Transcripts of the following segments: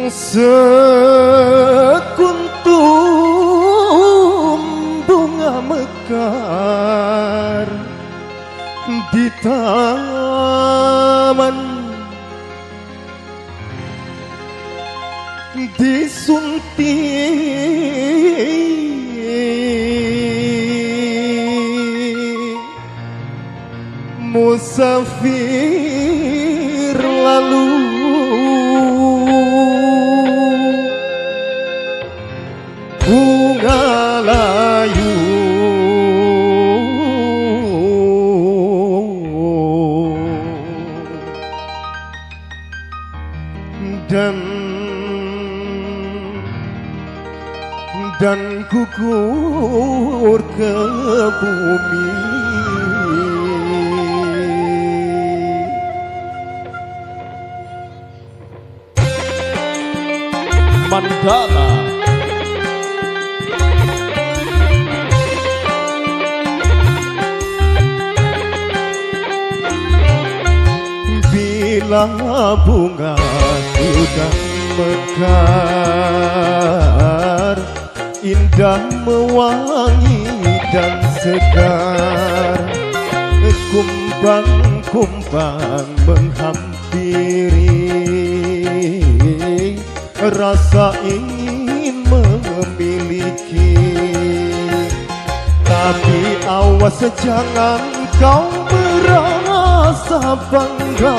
Sekuntum bunga mekar di taman, disunting musafir lalu. Bunga layu dan gugur ke bumi. Mandala bila bunga sudah mekar, indah mewangi dan segar, kumbang-kumbang menghampiri, rasa ingin memiliki. Tapi awas jangan kau merasa bangga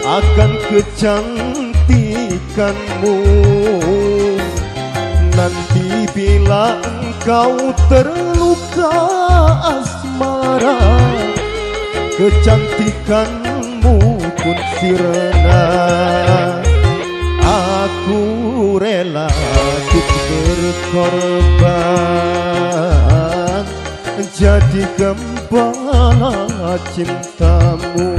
akan kecantikanmu. Nanti bila engkau terluka asmara, kecantikanmu pun sirna. Aku rela untuk berkorban jadi gembala cintamu.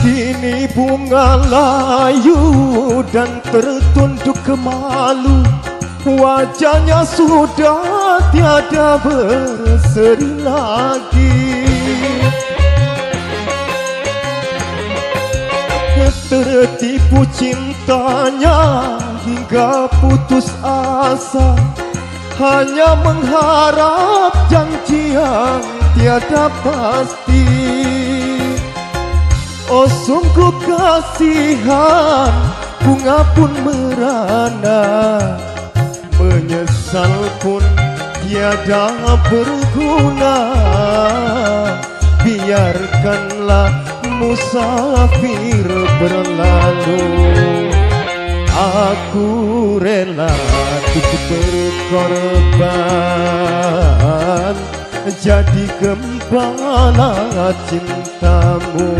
Kini bunga layu dan tertunduk ke malu, wajahnya sudah tiada berseri lagi. Tertipu cintanya hingga putus asa, hanya mengharap janji yang tiada pasti. Oh sungguh kasihan, bunga pun merana, menyesal pun tiada berguna. Biarkanlah musafir berlalu, aku rela untuk berkorban jadi gembala cintamu.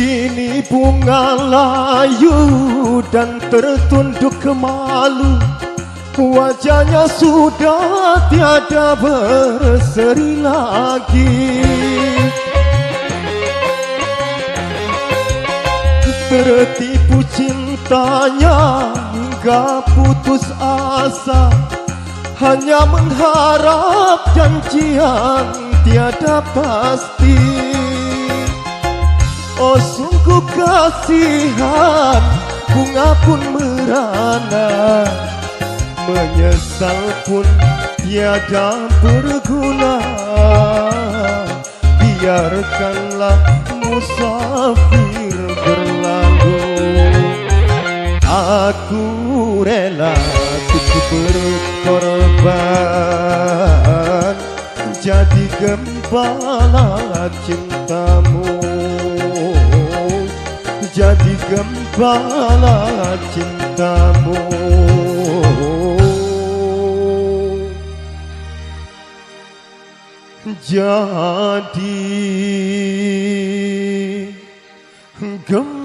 Kini bunga layu dan tertunduk ke malu, wajahnya sudah tiada berseri lagi. tertipu cintanya hingga putus asa, hanya mengharap janjian tiada pasti. Oh sungguh kasihan, bunga pun merana, menyesal pun tiada berguna. Biarkanlah musafir berlalu, aku rela untuk berkorban jadi gembala cintamu, jadi gembala cintamu. Jadi gembala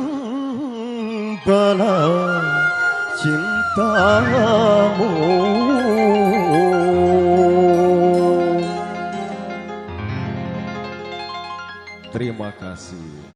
cintamu. Terima kasih.